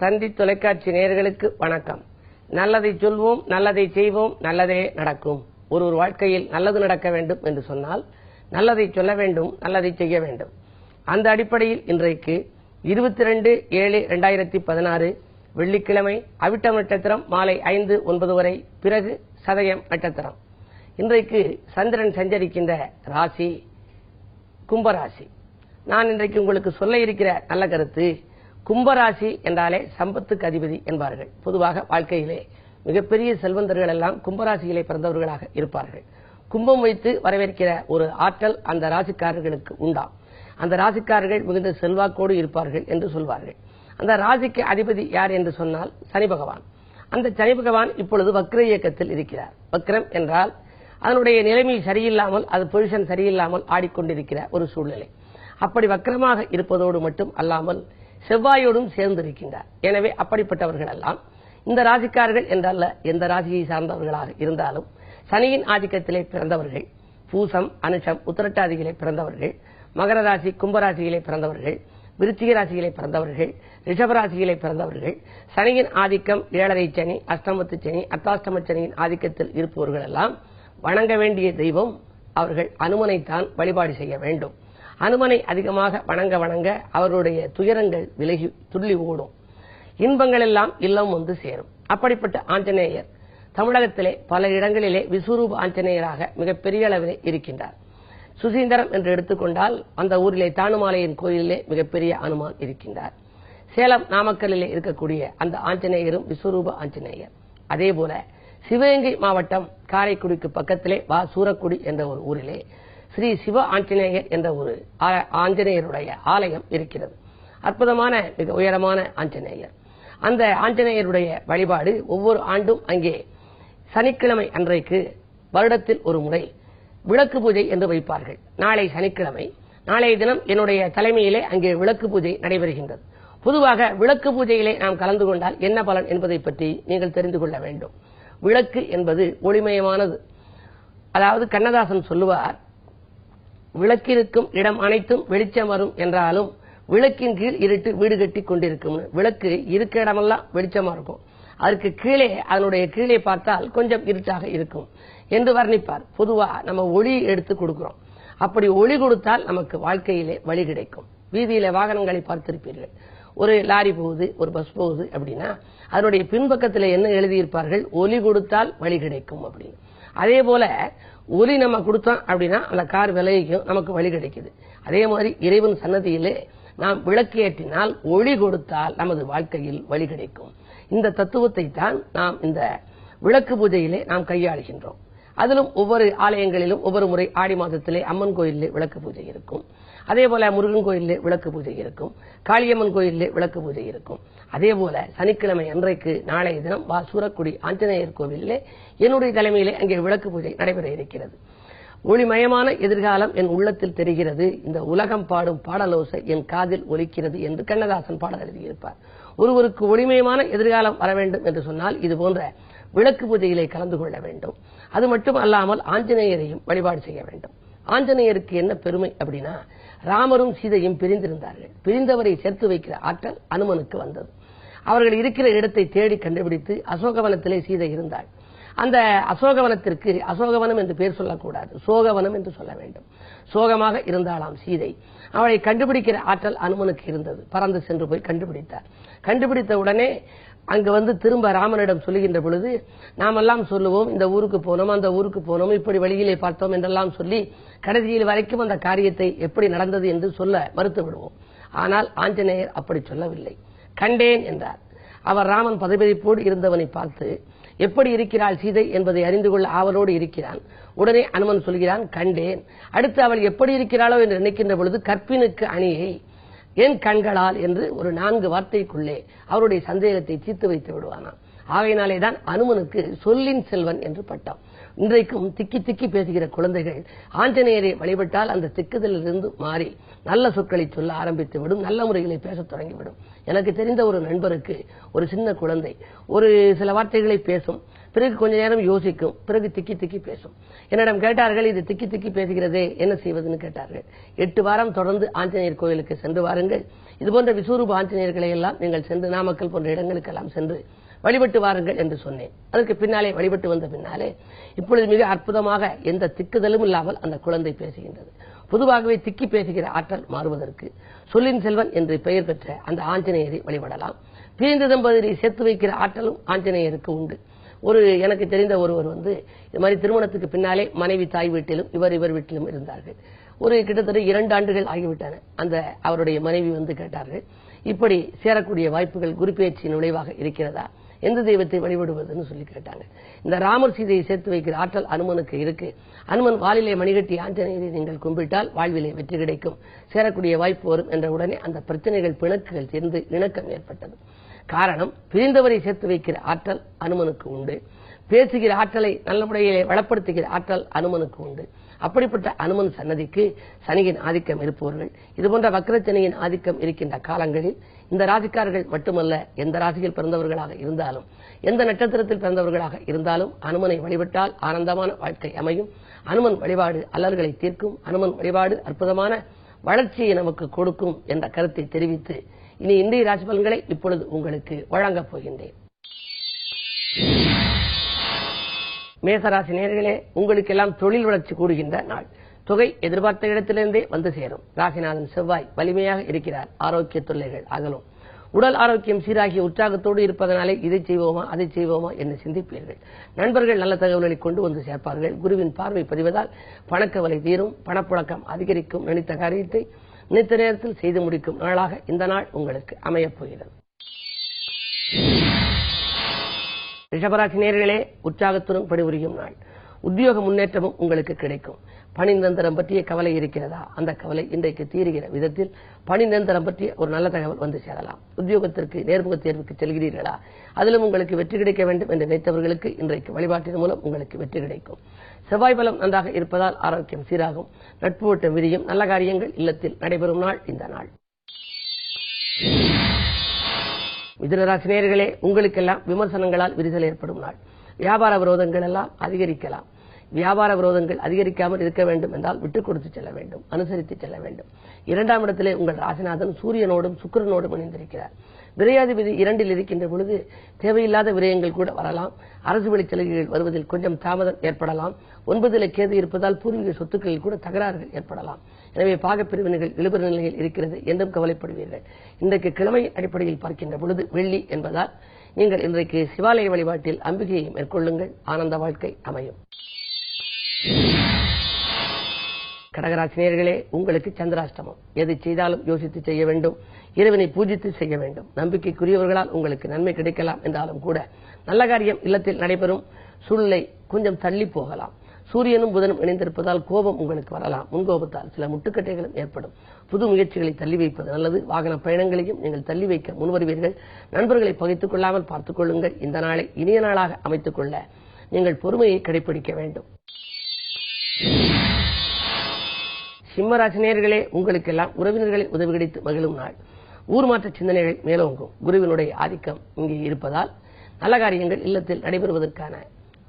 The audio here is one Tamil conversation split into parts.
தந்தி தொலைக்காட்சி நேயர்களுக்கு வணக்கம். நல்லதை சொல்வோம், நல்லதை செய்வோம், நல்லதே நடக்கும். ஒரு வாழ்க்கையில் நல்லது நடக்க வேண்டும் என்று சொன்னால் நல்லதை சொல்ல வேண்டும், நல்லதை செய்ய வேண்டும். அந்த அடிப்படையில் இன்றைக்கு 22/7/2016 வெள்ளிக்கிழமை அவிட்டம் நட்சத்திரம் மாலை 5:09 வரை, பிறகு சதயம் நட்சத்திரம். இன்றைக்கு சந்திரன் சஞ்சரிக்கின்ற ராசி கும்பராசி. நான் இன்றைக்கு உங்களுக்கு சொல்ல இருக்கிற நல்ல கருத்து, கும்பராசி என்றாலே சம்பத்துக்கு அதிபதி என்பார்கள். பொதுவாக வாழ்க்கையிலே மிகப்பெரிய செல்வந்தர்கள் எல்லாம் கும்பராசியிலே பிறந்தவர்களாக இருப்பார்கள். கும்பம் வைத்து வரவேற்கிற ஒரு ஆற்றல் அந்த ராசிக்காரர்களுக்கு உண்டாம். அந்த ராசிக்காரர்கள் மிகுந்த செல்வாக்கோடு இருப்பார்கள் என்று சொல்வார்கள். அந்த ராசிக்கு அதிபதி யார் என்று சொன்னால் சனி பகவான். அந்த சனி பகவான் இப்பொழுது வக்ர இயக்கத்தில் இருக்கிறார். வக்ரம் என்றால் அதனுடைய நிலைமை சரியில்லாமல், அது பொசிஷன் சரியில்லாமல் ஆடிக்கொண்டிருக்கிற ஒரு சூழ்நிலை. அப்படி வக்ரமாக இருப்பதோடு மட்டும் அல்லாமல் செவ்வாயோடும் சேர்ந்திருக்கின்றார். எனவே அப்படிப்பட்டவர்கள் எல்லாம் இந்த ராசிக்காரர்கள் என்றல்ல, எந்த ராசியை சார்ந்தவர்களாக இருந்தாலும் சனியின் ஆதிக்கத்திலே பிறந்தவர்கள், பூசம், அனுஷம், உத்திரட்டாதியிலே பிறந்தவர்கள், மகர ராசி, கும்பராசியிலே பிறந்தவர்கள், விருச்சிக ராசியிலே பிறந்தவர்கள், ரிஷபராசியிலே பிறந்தவர்கள், சனியின் ஆதிக்கம் 7.5 சனி, அஷ்டமத்து சனி, அர்த்தாஷ்டம சனியின் ஆதிக்கத்தில் இருப்பவர்கள் எல்லாம் வணங்க வேண்டிய தெய்வம் அவர்கள் அனுமனைத்தான் வழிபாடு செய்ய வேண்டும். அனுமனை அதிகமாக வணங்க வணங்க அவருடைய துயரங்கள் விலகி துள்ளி ஓடும், இன்பங்கள் எல்லாம் இல்லம் வந்து சேரும். அப்படிப்பட்ட ஆஞ்சநேயர் தமிழகத்திலே பல இடங்களிலே விஸ்வரூப ஆஞ்சநேயராக மிகப்பெரிய அளவிலே இருக்கின்றார். சுசீந்திரம் என்று எடுத்துக்கொண்டால் அந்த ஊரிலே தானுமாலையின் கோயிலிலே மிகப்பெரிய அனுமான் இருக்கின்றார். சேலம் நாமக்கல்லிலே இருக்கக்கூடிய அந்த ஆஞ்சநேயரும் விஸ்வரூப ஆஞ்சநேயர். அதே போல சிவகங்கை மாவட்டம் காரைக்குடிக்கு பக்கத்திலே சூரக்குடி என்ற ஒரு ஊரிலே ஸ்ரீ சிவ ஆஞ்சநேயர் என்ற ஒரு ஆஞ்சநேயருடைய ஆலயம் இருக்கிறது. அற்புதமான மிக உயரமான ஆஞ்சநேயர். அந்த ஆஞ்சநேயருடைய வழிபாடு ஒவ்வொரு ஆண்டும் அங்கே சனிக்கிழமை அன்றைக்கு வருடத்தில் ஒரு முறை விளக்கு பூஜை என்று வைப்பார்கள். நாளை சனிக்கிழமை, நாளைய தினம் என்னுடைய தலைமையிலே அங்கே விளக்கு பூஜை நடைபெறுகின்றது. பொதுவாக விளக்கு பூஜையிலே நாம் கலந்து கொண்டால் என்ன பலன் என்பதை பற்றி நீங்கள் தெரிந்து கொள்ள வேண்டும். விளக்கு என்பது ஒளிமயமானது. அதாவது கண்ணதாசன் சொல்லுவார், விளக்கிருக்கும் இடம் அனைத்தும் வெளிச்சம் வரும் என்றாலும் விளக்கின் கீழ் இருட்டு வீடு கட்டி கொண்டிருக்கும். விளக்கு இருக்க இடமெல்லாம் வெளிச்சமா இருக்கும், அதற்கு கீழே அதனுடைய கீழே பார்த்தால் கொஞ்சம் இருட்டாக இருக்கும் என்று வர்ணிப்பார். பொதுவா நம்ம ஒளி எடுத்து கொடுக்கிறோம். அப்படி ஒளி கொடுத்தால் நமக்கு வாழ்க்கையிலே வழி கிடைக்கும். வீதியில வாகனங்களை பார்த்திருப்பீர்கள். ஒரு லாரி போகுது, ஒரு பஸ் போகுது அப்படின்னா அதனுடைய பின்பக்கத்தில் என்ன எழுதியிருப்பார்கள், ஒலி கொடுத்தால் வழி கிடைக்கும் அப்படின்னு. அதே போல ஒலி நம்ம கொடுத்தோம் அப்படின்னா அந்த கார் விலகிக்கும், நமக்கு வழி கிடைக்குது. அதே மாதிரி இறைவன் சன்னதியிலே நாம் விளக்கு ஏற்றினால் ஒளி கொடுத்தால் நமது வாழ்க்கையில் வழி கிடைக்கும். இந்த தத்துவத்தை தான் நாம் இந்த விளக்கு பூஜையிலே நாம் கையாளுகின்றோம். அதிலும் ஒவ்வொரு ஆலயங்களிலும் ஒவ்வொரு முறை ஆடி மாதத்திலே அம்மன் கோயிலே விளக்கு பூஜை இருக்கும். அதே போல முருகன் கோயிலே விளக்கு பூஜை இருக்கும், காளியம்மன் கோயிலே விளக்கு பூஜை இருக்கும். அதே போல சனிக்கிழமை அன்றைக்கு நாளைய தினம் சூரக்குடி ஆஞ்சநேயர் கோவிலே என்னுடைய தலைமையிலே அங்கே விளக்கு பூஜை நடைபெற இருக்கிறது. ஒளிமயமான எதிர்காலம் என் உள்ளத்தில் தெரிகிறது, இந்த உலகம் பாடும் பாடலோசை என் காதில் ஒலிக்கிறது என்று கண்ணதாசன் பாடல் எழுதியிருப்பார். ஒருவருக்கு ஒளிமயமான எதிர்காலம் வர வேண்டும் என்று சொன்னால் இது போன்ற விளக்கு பூஜையிலே கலந்து கொள்ள வேண்டும். அது மட்டும் அல்லாமல் ஆஞ்சநேயரையும் வழிபாடு செய்ய வேண்டும். ஆஞ்சநேயருக்கு என்ன பெருமை அப்படின்னா, ராமரும் சீதையும் பிரிந்திருந்தார்கள். பிரிந்தவரை சேர்த்து வைக்கிற ஆற்றல் அனுமனுக்கு வந்தது. அவர்கள் இருக்கிற இடத்தை தேடி கண்டுபிடித்து அசோகவனத்திலே சீதை இருந்தாள். அந்த அசோகவனத்திற்கு அசோகவனம் என்று பெயர் சொல்லக்கூடாது, சோகவனம் என்று சொல்ல வேண்டும். சோகமாக இருந்தாளாம் சீதை. அவளை கண்டுபிடிக்கிற ஆற்றல் அனுமனுக்கு இருந்தது. பறந்து சென்று போய் கண்டுபிடித்தார். கண்டுபிடித்த உடனே அங்கு வந்து திரும்ப ராமனிடம் சொல்லுகின்ற பொழுது நாமெல்லாம் சொல்லுவோம், இந்த ஊருக்கு போனோம், அந்த ஊருக்கு போனோம், இப்படி வழியிலே பார்த்தோம் என்றெல்லாம் சொல்லி கடைசியில் வரைக்கும் அந்த காரியத்தை எப்படி நடந்தது என்று சொல்ல மறுத்து விடுவோம். ஆனால் ஆஞ்சநேயர் அப்படி சொல்லவில்லை. கண்டேன் என்றார். அவர் ராமன் பதவிப்போடு இருந்தவனை பார்த்து எப்படி இருக்கிறாள் சீதை என்பதை அறிந்து கொள்ள ஆவலோடு இருக்கிறான். உடனே அனுமன் சொல்கிறான், கண்டேன். அடுத்து அவள் எப்படி இருக்கிறாளோ என்று நினைக்கின்ற பொழுது கற்பினுக்கு அணியை என் கண்களால் என்று ஒரு 4 வார்த்தைக்குள்ளே அவருடைய சந்தேகத்தை தீர்த்து வைத்து விடுவானாம். ஆகையினாலேதான் அனுமனுக்கு சொல்லின் செல்வன் என்று பட்டம். இன்றைக்கும் திக்கி திக்கி பேசுகிற குழந்தைகள் ஆஞ்சநேயரை வழிபட்டால் அந்த திக்குதலிலிருந்து மாறி நல்ல சொற்களை சொல்ல ஆரம்பித்து விடும், நல்ல முறைகளை பேசத் தொடங்கிவிடும். எனக்கு தெரிந்த ஒரு நண்பருக்கு ஒரு சின்ன குழந்தை ஒரு சில வார்த்தைகளை பேசும். பிறகு கொஞ்ச நேரம் யோசிக்கும், பிறகு திக்கி திக்கி பேசும். என்னிடம் கேட்டார்கள், இது திக்கி திக்கி பேசுகிறதே, என்ன செய்வதுன்னு கேட்டார்கள். 8 வாரம் தொடர்ந்து ஆஞ்சநேயர் கோயிலுக்கு சென்று வாருங்கள். இதுபோன்ற விஸ்வரூப ஆஞ்சநேயர்களை எல்லாம் நீங்கள் சென்று நாமக்கல் போன்ற இடங்களுக்கெல்லாம் சென்று வழிபட்டு வாருங்கள் என்று சொன்னேன். அதற்கு பின்னாலே வழிபட்டு வந்த பின்னாலே இப்பொழுது மிக அற்புதமாக எந்த திக்குதலும் இல்லாமல் அந்த குழந்தை பேசுகின்றது. பொதுவாகவே திக்கி பேசுகிற ஆற்றல் மாறுவதற்கு சொல்லின் செல்வன் என்று பெயர் பெற்ற அந்த ஆஞ்சநேயரை வழிபடலாம். பிரிந்த தம்பதியை சேர்த்து வைக்கிற ஆற்றலும் ஆஞ்சநேயருக்கு உண்டு. எனக்கு தெரிந்த ஒருவர் இது மாதிரி திருமணத்துக்கு பின்னாலே மனைவி தாய் வீட்டிலும் இவர் வீட்டிலும் இருந்தார்கள். கிட்டத்தட்ட 2 ஆண்டுகள் ஆகிவிட்டன. அவருடைய மனைவி கேட்டார்கள், இப்படி சேரக்கூடிய வாய்ப்புகள் குரு பேச்சின் விளைவாக இருக்கிறதா, எந்த தெய்வத்தை வழிபடுவதுன்னு சொல்லி கேட்டாங்க. இந்த ராமர் சீதையை சேர்த்து வைக்கிற ஆற்றல் அனுமனுக்கு இருக்கு. அனுமன் வாளிலே மணிகட்டி ஆஞ்சநேயரை நீங்கள் கும்பிட்டால் வாழ்விலே வெற்றி கிடைக்கும், சேரக்கூடிய வாய்ப்பு வரும் என்ற உடனே அந்த பிரச்சனைகள் பிணக்குகள் சேர்ந்து இணக்கம் ஏற்பட்டது. காரணம், பிரிந்தவரை சேர்த்து வைக்கிற ஆற்றல் அனுமனுக்கு உண்டு. பேசுகிற ஆற்றலை நல்ல முறையிலே வளப்படுத்துகிற ஆற்றல் அனுமனுக்கு உண்டு. அப்படிப்பட்ட அனுமன் சன்னதிக்கு சனியின் ஆதிக்கம் இருப்பவர்கள், இதுபோன்ற வக்ரச்சனியின் ஆதிக்கம் இருக்கின்ற காலங்களில் இந்த ராசிக்காரர்கள் மட்டுமல்ல, எந்த ராசியில் பிறந்தவர்களாக இருந்தாலும், எந்த நட்சத்திரத்தில் பிறந்தவர்களாக இருந்தாலும் அனுமனை வழிபட்டால் ஆனந்தமான வாழ்க்கை அமையும். அனுமன் வழிபாடு அல்லல்களை தீர்க்கும். அனுமன் வழிபாடு அற்புதமான வளர்ச்சியை நமக்கு கொடுக்கும் என்ற கருத்தை தெரிவித்து இனி இந்திய ராசி பலன்களை இப்பொழுது உங்களுக்கு வழங்கப் போகின்றேன். மேசராசி நேயர்களே, உங்களுக்கெல்லாம் தொழில் வளர்ச்சி கூடுகின்ற நாள். தொகை எதிர்பார்த்த இடத்திலிருந்தே வந்து சேரும். ராசிநாதன் செவ்வாய் வலிமையாக இருக்கிறார். ஆரோக்கிய தொல்லைகள் அகலும். உடல் ஆரோக்கியம் சீராகி உற்சாகத்தோடு இருப்பதனாலே இதை செய்வோமா அதை செய்வோமா என்று சிந்திப்பீர்கள். நண்பர்கள் நல்ல தகவல்களை கொண்டு வந்து சேர்ப்பார்கள். குருவின் பார்வை பதிவதால் பணக்கவலை தீரும். பணப்புழக்கம் அதிகரிக்கும். நினைத்த காரியத்தை நினைத்த நேரத்தில் செய்து முடிக்கும் நாளாக இந்த நாள் உங்களுக்கு அமையப் போகிறது. ரிஷபராசி நேயர்களே, உற்சாகத்துடன் பணிபுரியும் நாள். உத்தியோக முன்னேற்றமும் உங்களுக்கு கிடைக்கும். பணி நிரந்தரம் பற்றிய கவலை இருக்கிறதா, அந்த கவலை இன்றைக்கு தீருகிற விதத்தில் பணி நிரந்தரம் பற்றிய ஒரு நல்ல தகவல் வந்து சேரலாம். உத்தியோகத்திற்கு நேர்முக தேர்வுக்கு செல்கிறீர்களா, அதிலும் உங்களுக்கு வெற்றி கிடைக்க வேண்டும் என்று நினைத்தவர்களுக்கு இன்றைக்கு வழிபாட்டின் மூலம் உங்களுக்கு வெற்றி கிடைக்கும். செவ்வாய் பலம் நன்றாக இருப்பதால் ஆரோக்கியம் சீராகும். நட்பு வட்டம் விரியும். நல்ல காரியங்கள் இல்லத்தில் நடைபெறும் நாள் இந்த நாள். மிதுனராசி நேயர்களே, உங்களுக்கெல்லாம் விமர்சனங்களால் விரிசல் ஏற்படும் நாள். வியாபார விரோதங்கள் எல்லாம் அதிகரிக்கலாம். வியாபார விரோதங்கள் அதிகரிக்காமல் இருக்க வேண்டும் என்றால் விட்டுக் கொடுத்து செல்ல வேண்டும், அனுசரித்து செல்ல வேண்டும். 2ஆம் இடத்திலே உங்கள் ராசிநாதன் சூரியனோடும் சுக்கிரனோடும் இணைந்திருக்கிறார். விரையாதிபதி 2இல் இருக்கின்ற பொழுது தேவையில்லாத விரயங்கள் கூட வரலாம். அரசு வழி சலுகைகள் வருவதில் கொஞ்சம் தாமதம் ஏற்படலாம். 9இல் கேது இருப்பதால் பூர்வீக சொத்துக்களில் கூட தகராறுகள் ஏற்படலாம். எனவே பாகப்பிரிவினைகள் இழுபற நிலையில் இருக்கிறது என்றும் கவலைப்படுவீர்கள். இன்றைக்கு கிழமையின் அடிப்படையில் பார்க்கின்ற பொழுது வெள்ளி என்பதால் நீங்கள் இன்றைக்கு சிவாலய வழிபாட்டில் அம்பிகையை மேற்கொள்ளுங்கள். ஆனந்த வாழ்க்கை அமையும். கடகராசி நேயர்களே, உங்களுக்கு சந்திராஷ்டமம். எதை செய்தாலும் யோசித்து செய்ய வேண்டும். இறைவனை பூஜித்து செய்ய வேண்டும். நம்பிக்கைக்குரியவர்களால் உங்களுக்கு நன்மை கிடைக்கலாம் என்றாலும் கூட நல்ல காரியம் இல்லத்தில் நடைபெறும். சூழ்நிலை கொஞ்சம் தள்ளி போகலாம். சூரியனும் புதனும் இணைந்திருப்பதால் கோபம் உங்களுக்கு வரலாம். முன்கோபத்தால் சில முட்டுக்கட்டைகளும் ஏற்படும். புது முயற்சிகளை தள்ளி வைப்பது நல்லது. வாகன பயணங்களையும் நீங்கள் தள்ளி வைக்க முன்வருவீர்கள். நண்பர்களை பகைத்துக் கொள்ளாமல் பார்த்துக் கொள்ளுங்கள். இந்த நாளை இனிய நாளாக அமைத்துக் கொள்ள நீங்கள் பொறுமையை கடைபிடிக்க வேண்டும். சிம்மராசி நேயர்களே, உங்களுக்கெல்லாம் உறவினர்களை உதவி கிடைத்து மகிழும் நாள். ஊர் மாற்ற சிந்தனைகள் மேலோங்கும். குருவினுடைய ஆதிக்கம் இங்கே இருப்பதால் நல்ல காரியங்கள் இல்லத்தில் நடைபெறுவதற்கான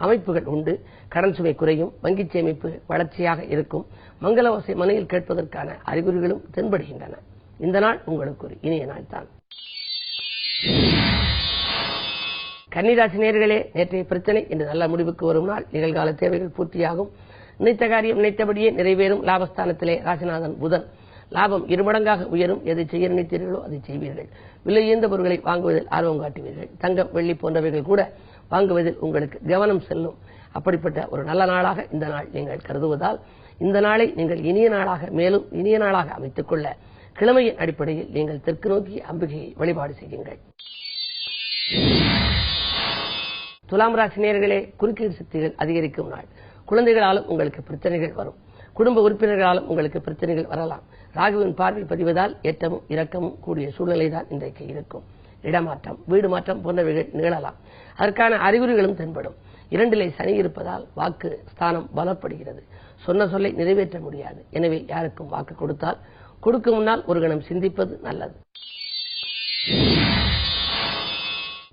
அமைப்புகள் உண்டு. கடன் சுமை குறையும். வங்கி சேமிப்பு வளர்ச்சியாக இருக்கும். மங்கள ஓசை மனையில் கேட்பதற்கான அறிகுறிகளும் தென்படுகின்றன. இந்த நாள் உங்களுக்கு ஒரு இனிய நாள் தான். கன்னிராசி நேயர்களே, நேற்றைய பிரச்சனை இன்று நல்ல முடிவுக்கு வரும் நாள். நிகழ்கால தேவைகள் பூர்த்தியாகும். நினைத்த காரியம் நினைத்தபடியே நிறைவேறும். லாபஸ்தானத்திலே ராசிநாதன் புதன். லாபம் 2 மடங்காக உயரும். எதை செய்ய நினைத்தீர்களோ அதை செய்வீர்கள். விலையுயர்ந்த பொருட்களை வாங்குவதில் ஆர்வம் காட்டுவீர்கள். தங்கம் வெள்ளி போன்றவைகள் கூட வாங்குவதில் உங்களுக்கு கவனம் செல்லும். அப்படிப்பட்ட ஒரு நல்ல நாளாக இந்த நாள் நீங்கள் கருதுவதால் இந்த நாளை நீங்கள் இனிய நாளாக மேலும் இனிய நாளாக அமைத்துக் கொள்ள கிழமையின் அடிப்படையில் நீங்கள் தெற்கு நோக்கி அம்பிகையை வழிபாடு செய்யுங்கள். துலாம் ராசி நேயர்களே, குறுக்கீடு சக்திகள் அதிகரிக்கும் நாள். குழந்தைகளாலும் உங்களுக்கு பிரச்சனைகள் வரும். குடும்ப உறுப்பினர்களாலும் உங்களுக்கு பிரச்சனைகள் வரலாம். ராகுவின் பார்வை பதிவதால் ஏற்றமும் இரக்கமும் கூடிய சூழ்நிலைதான் இன்றைக்கு இருக்கும். இடமாற்றம், வீடு மாற்றம் போன்றவைகள் நிகழலாம். அதற்கான அறிகுறிகளும் தென்படும். 2இலே சனி இருப்பதால் வாக்கு ஸ்தானம் பலப்படுகிறது. சொன்ன சொல்லை நிறைவேற்ற முடியாது. எனவே யாருக்கும் வாக்கு கொடுத்தால் கொடுக்க முன்னால் ஒரு கணம் சிந்திப்பது நல்லது.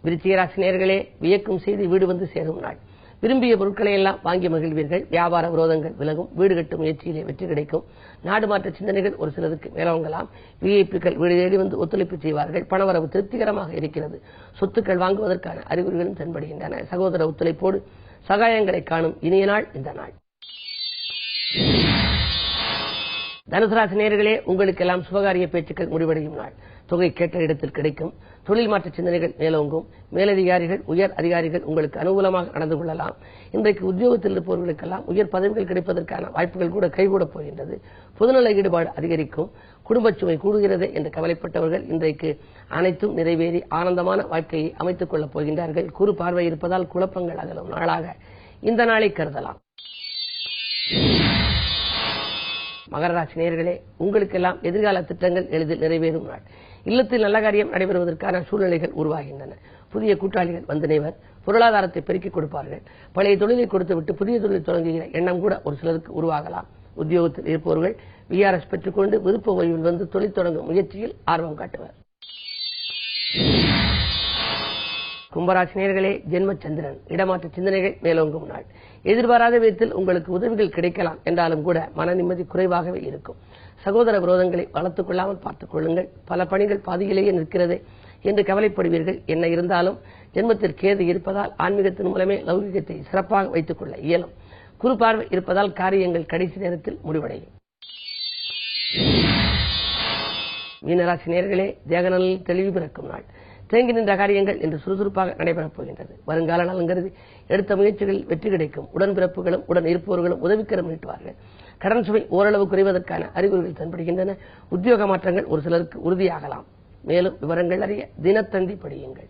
விருச்சிக ராசி நேயர்களே, வியக்கும் செய்தி வீடு வந்து சேரும் நாள். விரும்பிய பொருட்களை எல்லாம் வாங்கி மகிழ்வீர்கள். வியாபார விரோதங்கள் விலகும். வீடு கட்டும் முயற்சியிலே வெற்றி கிடைக்கும். நாடு மாற்ற சிந்தனைகள் ஒரு சிலருக்கு மேலோங்கலாம். விஐபிக்கள் வீடு தேடி வந்து ஒத்துழைப்பு செய்வார்கள். பணவரவு திருப்திகரமாக இருக்கிறது. சொத்துக்கள் வாங்குவதற்கான அறிகுறிகளும் தென்படுகின்றன. சகோதர ஒத்துழைப்போடு சகாயங்களை காணும் இனிய நாள் இந்த நாள். தனுசு ராசி நேயர்களே, உங்களுக்கெல்லாம் சுபகாரிய பேச்சுக்கள் முடிவடையும் நாள். தொகை கேட்ட இடத்தில் கிடைக்கும். தொழில் மாற்ற சிந்தனைகள் மேலோங்கும். மேலதிகாரிகள் உயர் அதிகாரிகள் உங்களுக்கு அனுகூலமாக நடந்து கொள்ளலாம். இன்றைக்கு உத்தியோகத்தில் இருப்பவர்களுக்கெல்லாம் உயர் பதவிகள் கிடைப்பதற்கான வாய்ப்புகள் கூட கைகூடப் போகின்றது. பொதுநல ஈடுபாடு அதிகரிக்கும். குடும்பச் சுமை கூடுகிறது என்று கவலைப்பட்டவர்கள் இன்றைக்கு அனைத்தும் நிறைவேறி ஆனந்தமான வாழ்க்கையை அமைத்துக் கொள்ளப் போகின்றார்கள். குறு பார்வை இருப்பதால் குழப்பங்கள் அகலும் நாளாக இந்த நாளை கருதலாம். மகர ராசி நேயர்களே, உங்களுக்கெல்லாம் எதிர்கால திட்டங்கள் எளிதில் நிறைவேறும் நாள். இல்லத்தில் நல்ல காரியம் நடைபெறுவதற்கான சூழ்நிலைகள் உருவாகின்றன. புதிய கூட்டாளிகள் வந்திணைவர். பொருளாதாரத்தை பெருக்கிக் கொடுப்பார்கள். பழைய தொழிலை கொடுத்துவிட்டு புதிய தொழில் தொடங்குகிற எண்ணம் கூட ஒரு சிலருக்கு உருவாகலாம். உத்தியோகத்தில் இருப்பவர்கள் விஆர்எஸ் பெற்றுக்கொண்டு விருப்ப ஓய்வில் வந்து தொழில் தொடங்கும் முயற்சியில் ஆர்வம் காட்டுவர். கும்பராசி நேயர்களே, ஜென்ம சந்திரன். இடமாற்ற சிந்தனைகள் மேலோங்கும் நாள். எதிர்பாராத விதத்தில் உங்களுக்கு உதவிகள் கிடைக்கலாம் என்றாலும் கூட மன நிம்மதி குறைவாகவே இருக்கும். சகோதர விரோதங்களை வளர்த்துக் கொள்ளாமல் பார்த்துக் கொள்ளுங்கள். பல பணிகள் பாதியிலேயே நிற்கிறது என்று கவலைப்படுவீர்கள். என்ன இருந்தாலும் ஜென்மத்திற்கு கேது இருப்பதால் ஆன்மீகத்தின் மூலமே லௌகிகத்தை சிறப்பாக வைத்துக் கொள்ள இயலும். குறு பார்வை இருப்பதால் காரியங்கள் கடைசி நேரத்தில் முடிவடையும். மீனராசி நேயர்களே, தேகநலில் தெளிவு பிறக்கும் நாள். தேங்கி நின்ற காரியங்கள் இன்று சுறுசுறுப்பாக நடைபெறப் போகின்றது. வருங்கால நலன் கருதி எடுத்த முயற்சிகளில் வெற்றி கிடைக்கும். உடன்பிறப்புகளும் உடன் இருப்பவர்களும் உதவிக்கரம் நீட்டுவார்கள். கடன் சுமை ஓரளவு குறைவதற்கான அறிகுறிகள் தென்படுகின்றன. உத்தியோக மாற்றங்கள் ஒரு சிலருக்கு உறுதியாகலாம். மேலும் விவரங்கள் அறிய தினத்தந்தி படியுங்கள்.